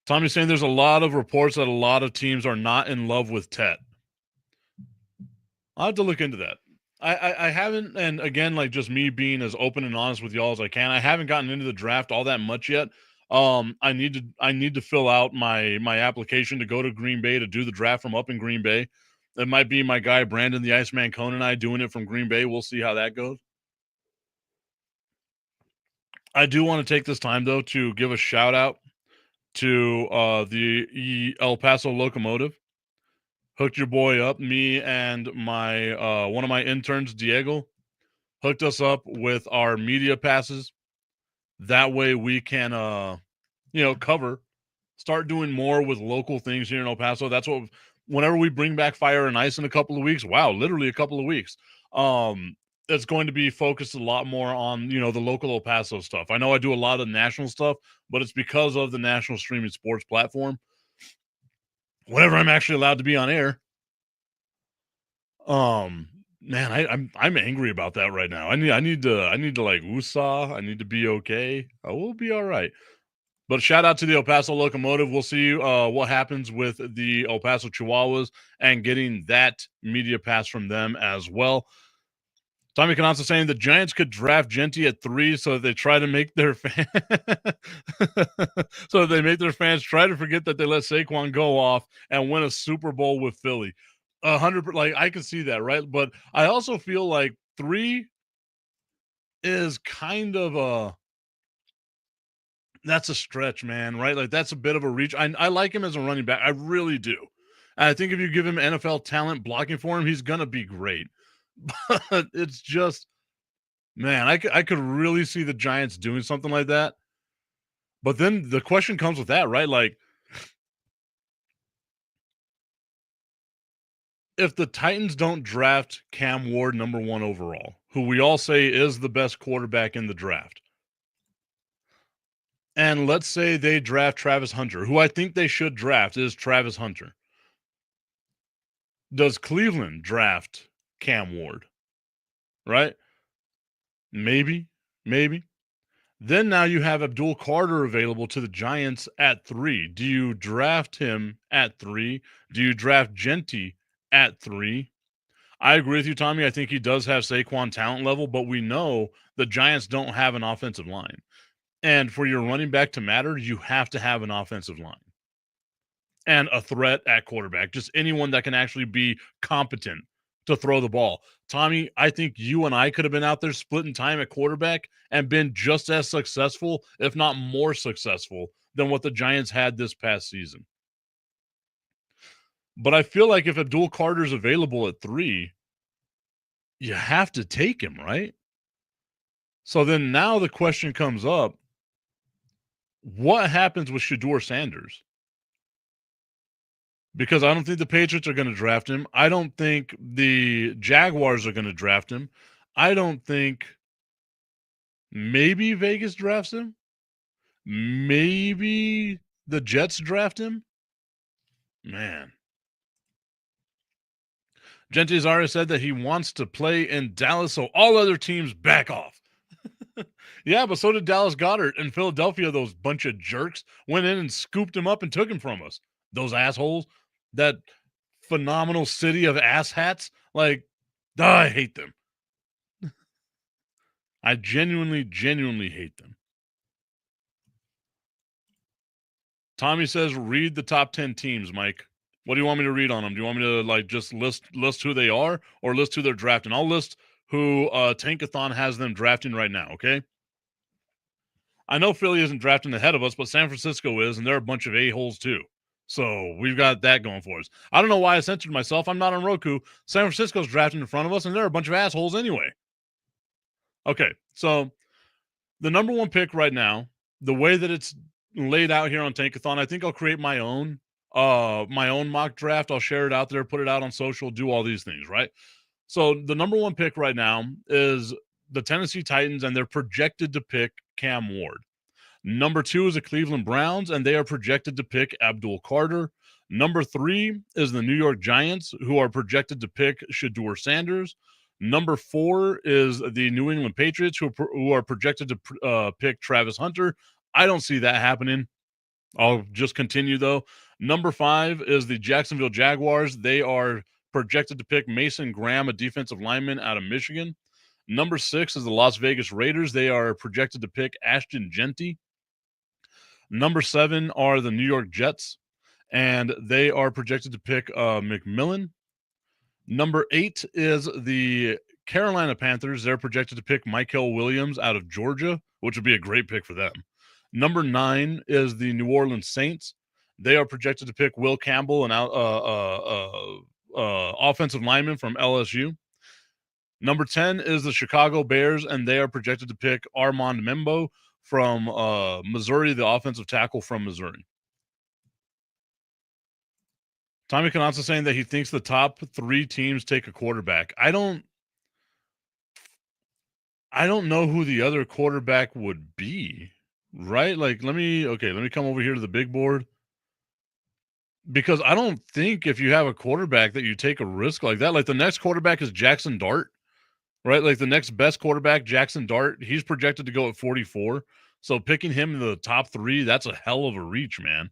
Tommy's saying there's a lot of reports that a lot of teams are not in love with Tet. I'll have to look into that. I haven't, and again, like just me being as open and honest with y'all as I can, I haven't gotten into the draft all that much yet. I need to fill out my application to go to Green Bay to do the draft from up in Green Bay. It might be my guy Brandon the Iceman Cone and I doing it from Green Bay. We'll see how that goes. I do want to take this time though to give a shout out to the El Paso Locomotive. Hooked your boy up. Me and my one of my interns, Diego, hooked us up with our media passes. That way we can start doing more with local things here in El Paso. That's what whenever we bring back Fire and Ice in a couple of weeks, wow, literally a couple of weeks. It's going to be focused a lot more on, the local El Paso stuff. I know I do a lot of national stuff, but it's because of the national streaming sports platform. Whenever I'm actually allowed to be on air, man, I'm angry about that right now. I need to like woosah. I need to be okay. I will be all right. But shout out to the El Paso Locomotive. We'll see what happens with the El Paso Chihuahuas and getting that media pass from them as well. Tommy Cananza saying the Giants could draft Genty at 3 so that they try to make their so they make their fans try to forget that they let Saquon go off and win a Super Bowl with Philly. 100, like I can see that, right? But I also feel like 3 is kind of that's a stretch, man, right? Like that's a bit of a reach. I like him as a running back. I really do. And I think if you give him NFL talent blocking for him, he's going to be great. But it's just, man, I could really see the Giants doing something like that. But then the question comes with that, right? Like, if the Titans don't draft Cam Ward number 1 overall, who we all say is the best quarterback in the draft, And let's say they draft Travis Hunter, who I think they should draft is Travis Hunter. Does Cleveland draft Cam Ward? Right? Maybe. Maybe. Then now you have Abdul Carter available to the Giants at 3. Do you draft him at 3? Do you draft Genty at 3? I agree with you, Tommy. I think he does have Saquon talent level, but we know the Giants don't have an offensive line. And for your running back to matter, you have to have an offensive line and a threat at quarterback, just anyone that can actually be competent to throw the ball. Tommy, I think you and I could have been out there splitting time at quarterback and been just as successful, if not more successful, than what the Giants had this past season. But I feel like if Abdul Carter's available at 3, you have to take him, right? So then now the question comes up, what happens with Shedeur Sanders? Because I don't think the Patriots are going to draft him. I don't think the Jaguars are going to draft him. I don't think maybe Vegas drafts him. Maybe the Jets draft him. Man. Genty Zara said that he wants to play in Dallas, so all other teams back off. Yeah, but so did Dallas Goedert and Philadelphia. Those bunch of jerks went in and scooped him up and took him from us. Those assholes. That phenomenal city of asshats. Like, I hate them. I genuinely hate them. Tommy says, read the top 10 teams, Mike. What do you want me to read on them? Do you want me to like just list who they are or list who they're drafting? I'll list who Tankathon has them drafting right now, okay? I know Philly isn't drafting ahead of us, but San Francisco is, and they're a bunch of a-holes too. So we've got that going for us. I don't know why I censored myself. I'm not on Roku. San Francisco's drafting in front of us, and they're a bunch of assholes anyway. Okay, so the number 1 pick right now, the way that it's laid out here on Tankathon, I think I'll create my own mock draft. I'll share it out there, put it out on social, do all these things, right? So the number 1 pick right now is the Tennessee Titans, and they're projected to pick Cam Ward. Number 2 is the Cleveland Browns, and they are projected to pick Abdul Carter. Number 3 is the New York Giants, who are projected to pick Shedeur Sanders. Number 4 is the New England Patriots, who are projected to pick Travis Hunter. I don't see that happening. I'll just continue, though. Number 5 is the Jacksonville Jaguars. They are projected to pick Mason Graham, a defensive lineman out of Michigan. Number 6 is the Las Vegas Raiders. They are projected to pick Ashton Genty. Number 7 are the New York Jets, and they are projected to pick McMillan. Number 8 is the Carolina Panthers. They're projected to pick Michael Williams out of Georgia, which would be a great pick for them. Number 9 is the New Orleans Saints. They are projected to pick Will Campbell, an offensive lineman from LSU. Number 10 is the Chicago Bears, and they are projected to pick Armand Membo from Missouri, the offensive tackle from Missouri. Tommy Canazza saying that he thinks the top 3 teams take a quarterback. I don't know who the other quarterback would be, right? Like, let me come over here to the big board. Because I don't think if you have a quarterback that you take a risk like that. Like, the next quarterback is Jackson Dart, right? Like, the next best quarterback, Jackson Dart, he's projected to go at 44. So picking him in the top 3, that's a hell of a reach, man.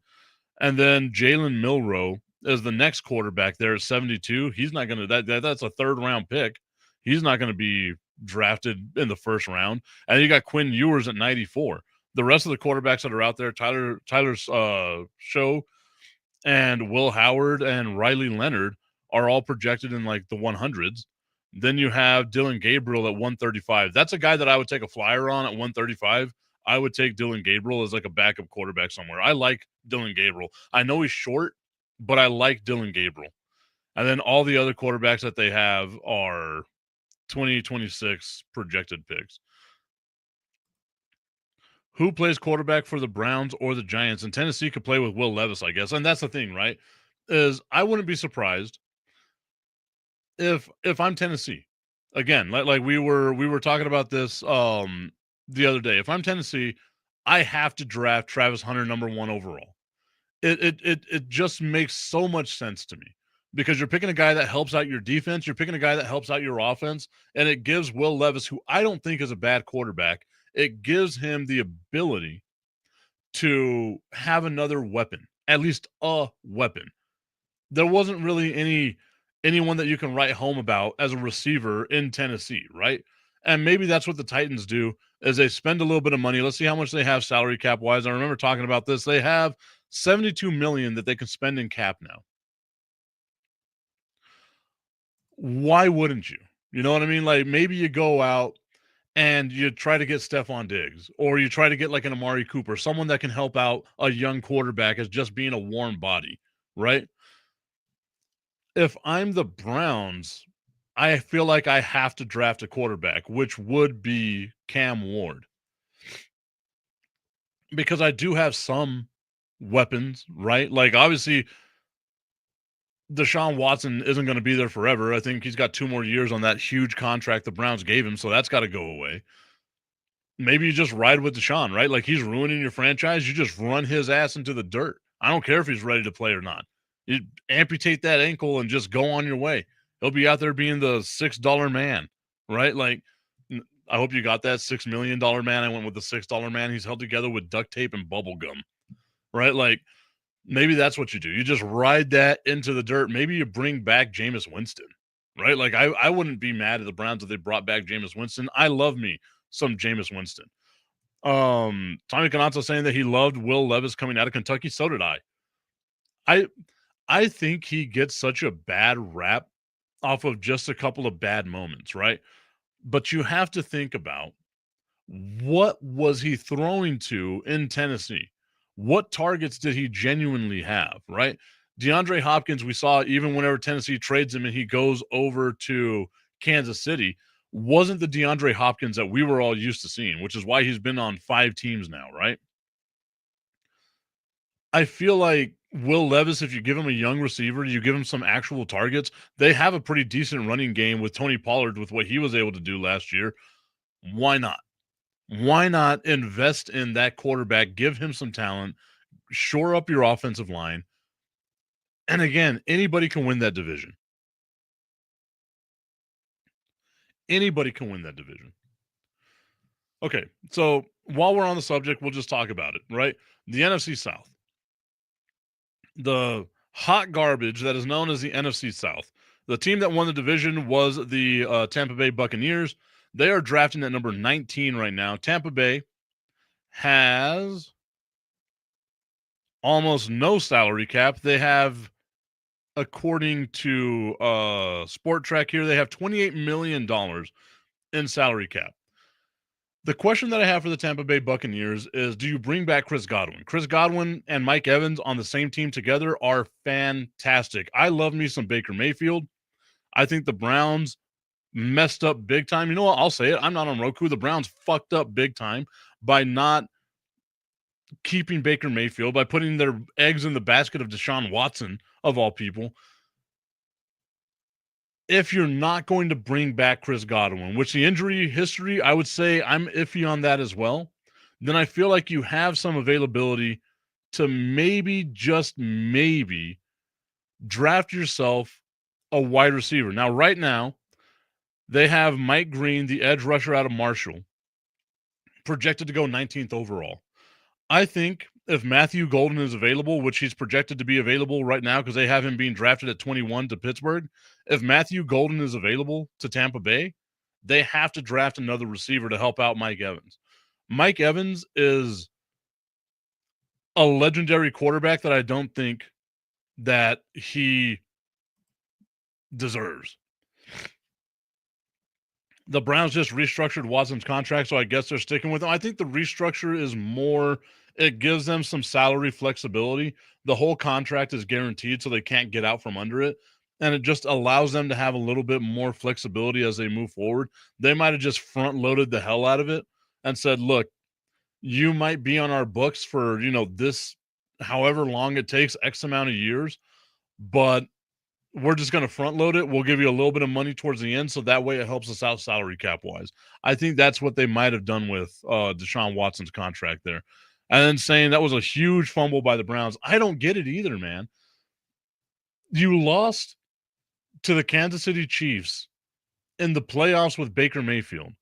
And then Jalen Milroe is the next quarterback there at 72. He's not going to that's a 3rd round pick. He's not going to be drafted in the 1st round. And you got Quinn Ewers at 94. The rest of the quarterbacks that are out there, Tyler's Show and Will Howard and Riley Leonard are all projected in like the 100s. Then you have Dylan Gabriel at 135. That's a guy that I would take a flyer on at 135. I would take Dylan Gabriel as like a backup quarterback somewhere. I like Dylan Gabriel. I know he's short, but I like Dylan Gabriel. And then all the other quarterbacks that they have are 2026 projected picks. Who plays quarterback for the Browns or the Giants? And Tennessee could play with Will Levis, I guess. And that's the thing, right? Is I wouldn't be surprised if I'm Tennessee. Again, like we were talking about this the other day. If I'm Tennessee, I have to draft Travis Hunter number 1 overall. It just makes so much sense to me because you're picking a guy that helps out your defense, you're picking a guy that helps out your offense, and it gives Will Levis, who I don't think is a bad quarterback, it gives him the ability to have another weapon, at least a weapon. There wasn't really anyone that you can write home about as a receiver in Tennessee, right? And maybe that's what the Titans do is they spend a little bit of money. Let's see how much they have salary cap wise. I remember talking about this. They have 72 million that they can spend in cap now. Why wouldn't you? You know what I mean? Like maybe you go out and you try to get Stephon Diggs or you try to get like an Amari Cooper, someone that can help out a young quarterback as just being a warm body, right? If I'm the Browns, I feel like I have to draft a quarterback, which would be Cam Ward. Because I do have some weapons, right? Like obviously Deshaun Watson isn't going to be there forever. I think he's got 2 more years on that huge contract the Browns gave him, so that's got to go away. Maybe you just ride with Deshaun, right? Like he's ruining your franchise. You just run his ass into the dirt. I don't care if he's ready to play or not. You amputate that ankle and just go on your way. He'll be out there being the $6 man, right? Like, I hope you got that $6 million man. I went with the $6 man. He's held together with duct tape and bubble gum, right? Like, maybe that's what you do. You just ride that into the dirt. Maybe you bring back Jameis Winston, right? Like, I wouldn't be mad at the Browns if they brought back Jameis Winston. I love me some Jameis Winston. Tommy Canazzo saying that he loved Will Levis coming out of Kentucky. So did I. I think he gets such a bad rap off of just a couple of bad moments, right? But you have to think about what was he throwing to in Tennessee? What targets did he genuinely have, right? DeAndre Hopkins, we saw even whenever Tennessee trades him and he goes over to Kansas City, wasn't the DeAndre Hopkins that we were all used to seeing, which is why he's been on 5 teams now, right? I feel like Will Levis, if you give him a young receiver, you give him some actual targets, they have a pretty decent running game with Tony Pollard with what he was able to do last year. Why not? Why not invest in that quarterback, give him some talent, shore up your offensive line? And again, anybody can win that division. Anybody can win that division. Okay, so while we're on the subject, we'll just talk about it, right? The NFC South. The hot garbage that is known as the NFC South. The team that won the division was the Tampa Bay Buccaneers. They are drafting at number 19 right now. Tampa Bay has almost no salary cap. They have, according to Sport Track here, they have $28 million in salary cap. The question that I have for the Tampa Bay Buccaneers is, do you bring back Chris Godwin? Chris Godwin and Mike Evans on the same team together are fantastic. I love me some Baker Mayfield. I think the Browns messed up big time. You know what? I'll say it. I'm not on Roku. The Browns fucked up big time by not keeping Baker Mayfield, by putting their eggs in the basket of Deshaun Watson, of all people. If you're not going to bring back Chris Godwin, which the injury history, I would say I'm iffy on that as well, then I feel like you have some availability to maybe, just maybe, draft yourself a wide receiver. Now, right now, they have Mike Green, the edge rusher out of Marshall, projected to go 19th overall. I think if Matthew Golden is available, which he's projected to be available right now because they have him being drafted at 21 to Pittsburgh, if Matthew Golden is available to Tampa Bay, they have to draft another receiver to help out Mike Evans. Mike Evans is a legendary quarterback that I don't think that he deserves. The Browns just restructured Watson's contract, so I guess they're sticking with him. I think the restructure is more, it gives them some salary flexibility. The whole contract is guaranteed, so they can't get out from under it. And it just allows them to have a little bit more flexibility as they move forward. They might have just front loaded the hell out of it and said, look, you might be on our books for, this, however long it takes, X amount of years, but we're just going to front load it. We'll give you a little bit of money towards the end, so that way it helps us out salary cap wise. I think that's what they might have done with Deshaun Watson's contract there. And then saying that was a huge fumble by the Browns. I don't get it either, man. You lost to the Kansas City Chiefs in the playoffs with Baker Mayfield.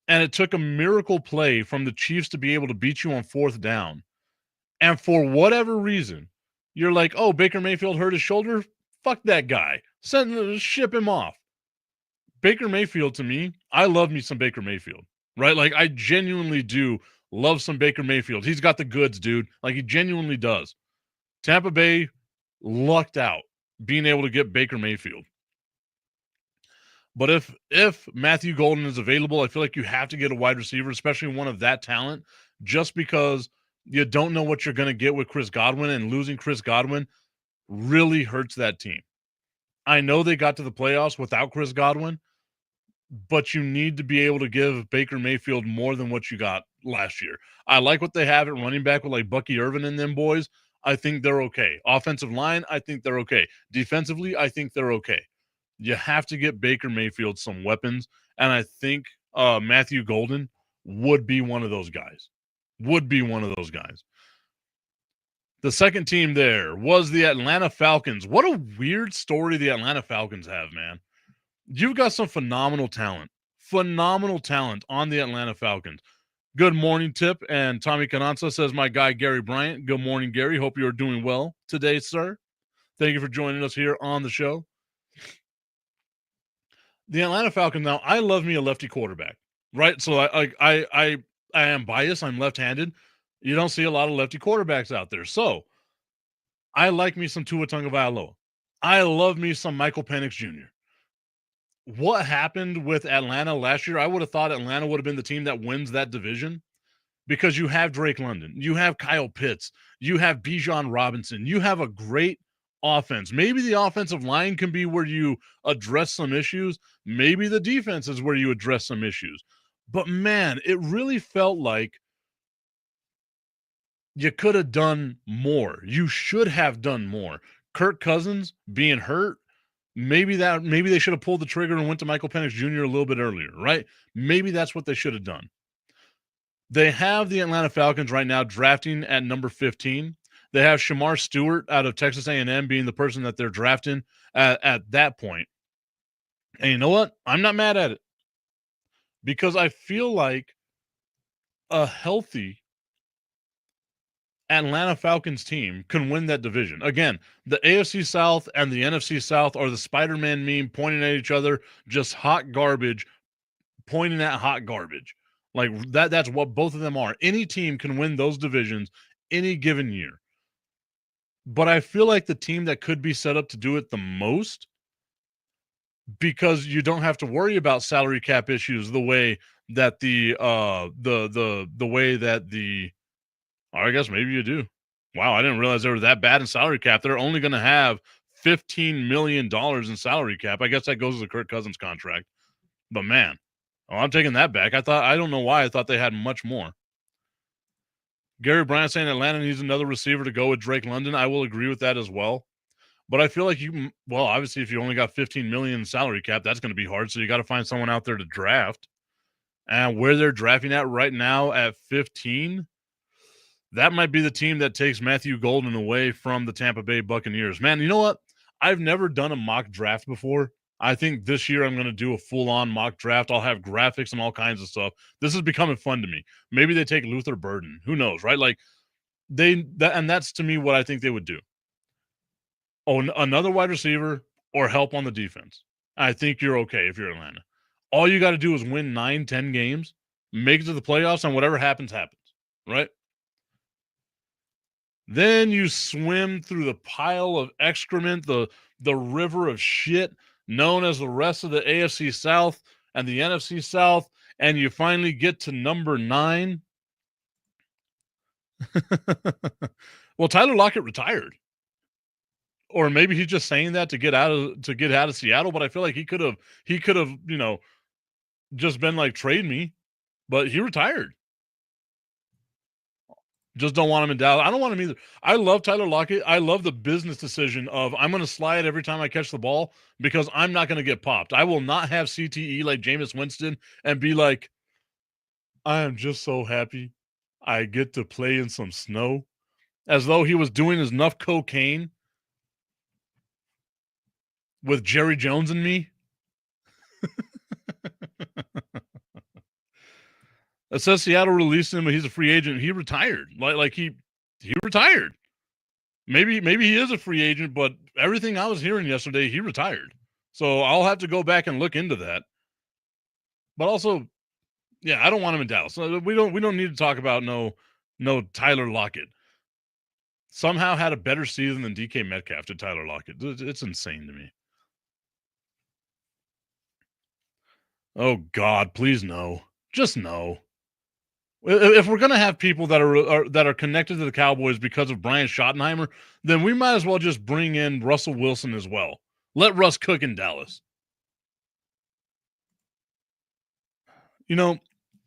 And it took a miracle play from the Chiefs to be able to beat you on fourth down. And for whatever reason, you're like, oh, Baker Mayfield hurt his shoulder? Fuck that guy. Ship him off. Baker Mayfield, to me, I love me some Baker Mayfield, right? Like, I genuinely do love some Baker Mayfield. He's got the goods, dude. Like, he genuinely does. Tampa Bay lucked out being able to get Baker Mayfield. But if Matthew Golden is available, I feel like you have to get a wide receiver, especially one of that talent, just because you don't know what you're going to get with Chris Godwin, and losing Chris Godwin really hurts that team. I know they got to the playoffs without Chris Godwin, but you need to be able to give Baker Mayfield more than what you got last year. I like what they have at running back with like Bucky Irvin and them boys. I think they're okay. Offensive line, I think they're okay. Defensively, I think they're okay. You have to get Baker Mayfield some weapons, and I think Matthew Golden would be one of those guys. The second team there was the Atlanta Falcons. What a weird story the Atlanta Falcons have, man. You've got some phenomenal talent on the Atlanta Falcons. Good morning, Tip. And Tommy Cananza says, my guy, Gary Bryant. Good morning, Gary. Hope you are doing well today, sir. Thank you for joining us here on the show. The Atlanta Falcons, now, I love me a lefty quarterback, right? So I am biased. I'm left-handed. You don't see a lot of lefty quarterbacks out there. So I like me some Tua Tagovailoa. I love me some Michael Penix Jr. What happened with Atlanta last year? I would have thought Atlanta would have been the team that wins that division, because you have Drake London, you have Kyle Pitts, you have Bijan Robinson, you have a great offense. Maybe the offensive line can be where you address some issues. Maybe the defense is where you address some issues. But man, it really felt like you could have done more. You should have done more. Kirk Cousins being hurt, maybe they should have pulled the trigger and went to Michael Penix Jr. a little bit earlier, right? Maybe that's what they should have done. They have the Atlanta Falcons right now drafting at number 15. They have Shamar Stewart out of Texas A&M being the person that they're drafting at that point. And you know what? I'm not mad at it, because I feel like a healthy Atlanta Falcons team can win that division. Again, the AFC South and the NFC South are the Spider-Man meme pointing at each other, just hot garbage, pointing at hot garbage. Like that's what both of them are. Any team can win those divisions any given year. But I feel like the team that could be set up to do it the most, because you don't have to worry about salary cap issues the way that I guess maybe you do. Wow, I didn't realize they were that bad in salary cap. They're only going to have $15 million in salary cap. I guess that goes to the Kirk Cousins contract. But man, I'm taking that back. I don't know why I thought they had much more. Gary Bryant saying Atlanta needs another receiver to go with Drake London. I will agree with that as well. But I feel like obviously if you only got $15 million in salary cap, that's going to be hard. So you got to find someone out there to draft. And where they're drafting at right now at 15, that might be the team that takes Matthew Golden away from the Tampa Bay Buccaneers. Man, you know what? I've never done a mock draft before. I think this year I'm going to do a full-on mock draft. I'll have graphics and all kinds of stuff. This is becoming fun to me. Maybe they take Luther Burden. Who knows, right? Like and that's to me what I think they would do. Oh, another wide receiver or help on the defense. I think you're okay if you're Atlanta. All you got to do is win 9-10 games, make it to the playoffs, and whatever happens, right? Then you swim through the pile of excrement, the river of shit known as the rest of the AFC South and the NFC South, and you finally get to number 9. Well, Tyler Lockett retired. Or maybe he's just saying that to get out of Seattle, but I feel like he could have, just been like, trade me, but he retired. Just don't want him in Dallas. I don't want him either. I love Tyler Lockett. I love the business decision of I'm going to slide every time I catch the ball because I'm not going to get popped. I will not have CTE like Jameis Winston and be like, I am just so happy I get to play in some snow, as though he was doing enough cocaine with Jerry Jones and me. It says Seattle released him, but he's a free agent. He retired. Like he retired. Maybe he is a free agent, but everything I was hearing yesterday, he retired. So I'll have to go back and look into that. But also, yeah, I don't want him in Dallas. We don't need to talk about no Tyler Lockett. Somehow had a better season than DK Metcalf to Tyler Lockett. It's insane to me. Oh God, please no. Just no. If we're gonna have people that are connected to the Cowboys because of Brian Schottenheimer, then we might as well just bring in Russell Wilson as well. Let Russ cook in Dallas. You know,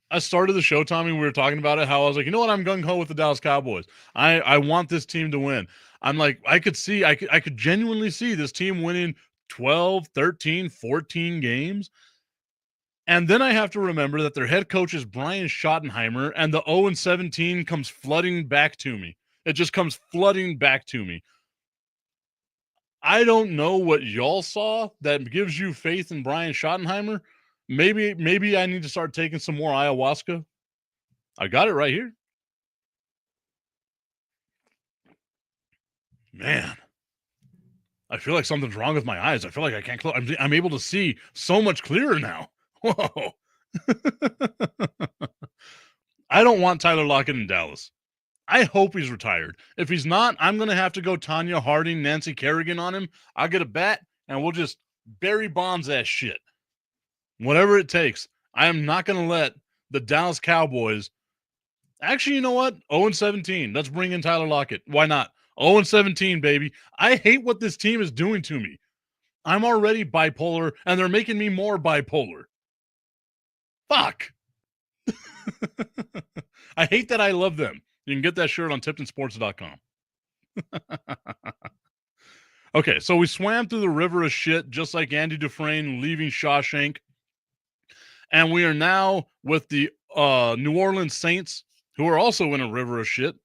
I started the show, Tommy. We were talking about it. How I was like, you know what? I'm gung ho with the Dallas Cowboys. I want this team to win. I'm like, I could genuinely see this team winning 12, 13, 14 games. And then I have to remember that their head coach is Brian Schottenheimer, and the 0-17 comes flooding back to me. It just comes flooding back to me. I don't know what y'all saw that gives you faith in Brian Schottenheimer. Maybe I need to start taking some more ayahuasca. I got it right here. Man, I feel like something's wrong with my eyes. I feel like I can't close. I'm able to see so much clearer now. Whoa. I don't want Tyler Lockett in Dallas. I hope he's retired. If he's not, I'm going to have to go Tanya Harding, Nancy Kerrigan on him. I'll get a bat, and we'll just Barry Bonds that shit. Whatever it takes. I am not going to let the Dallas Cowboys. Actually, you know what? 0-17. Let's bring in Tyler Lockett. Why not? 0-17, baby. I hate what this team is doing to me. I'm already bipolar, and they're making me more bipolar. Fuck. I hate that I love them. You can get that shirt on tiptonsports.com. Okay, so we swam through the river of shit just like Andy Dufresne leaving Shawshank. And we are now with the New Orleans Saints, who are also in a river of shit.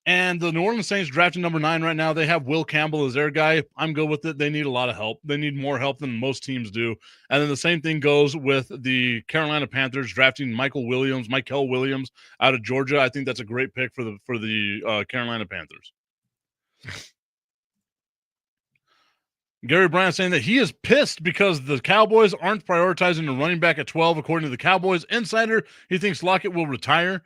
And the New Orleans Saints drafting number 9 right now. They have Will Campbell as their guy. I'm good with it. They need a lot of help. They need more help than most teams do. And then the same thing goes with the Carolina Panthers drafting Michael Williams out of Georgia. I think that's a great pick for the Carolina Panthers. Gary Bryant saying that he is pissed because the Cowboys aren't prioritizing the running back at 12. According to the Cowboys Insider, he thinks Lockett will retire.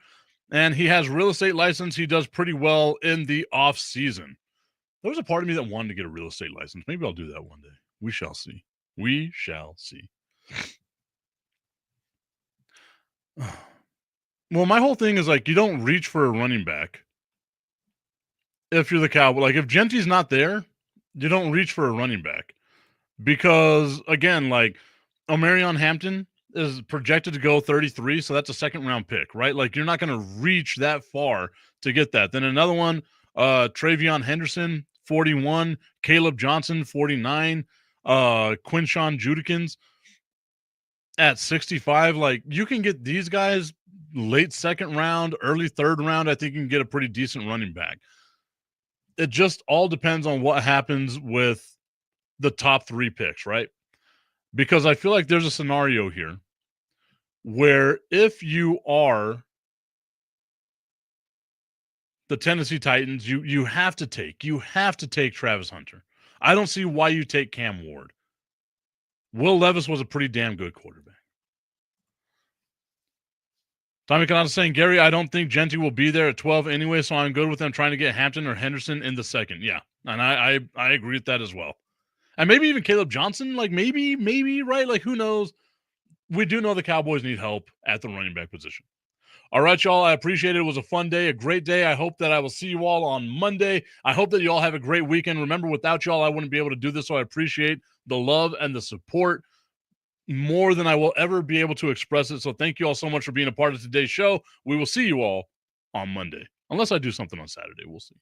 And he has real estate license. He does pretty well in the off season. There was a part of me that wanted to get a real estate license. Maybe I'll do that one day. We shall see. We shall see. Well, my whole thing is like, you don't reach for a running back if you're the Cowboy. Like, if Gentry's not there, you don't reach for a running back. Because, again, like, Omarion Hampton is projected to go 33, so that's a second-round pick, right? Like, you're not going to reach that far to get that. Then another one, Travion Henderson, 41, Caleb Johnson, 49, Quinshawn Judikins at 65. Like, you can get these guys late second round, early third round. I think you can get a pretty decent running back. It just all depends on what happens with the top 3 picks, right? Because I feel like there's a scenario here where if you are the Tennessee Titans, you have to take Travis Hunter. I don't see why you take Cam Ward. Will Levis was a pretty damn good quarterback. Tommy Kanata saying, Gary, I don't think Gentry will be there at 12 anyway, so I'm good with them trying to get Hampton or Henderson in the second. Yeah, and I agree with that as well. And maybe even Caleb Johnson, like maybe, right? Like, who knows? We do know the Cowboys need help at the running back position. All right, y'all. I appreciate it. It was a fun day, a great day. I hope that I will see you all on Monday. I hope that you all have a great weekend. Remember, without y'all, I wouldn't be able to do this, so I appreciate the love and the support more than I will ever be able to express it. So thank you all so much for being a part of today's show. We will see you all on Monday. unless I do something on Saturday. We'll see.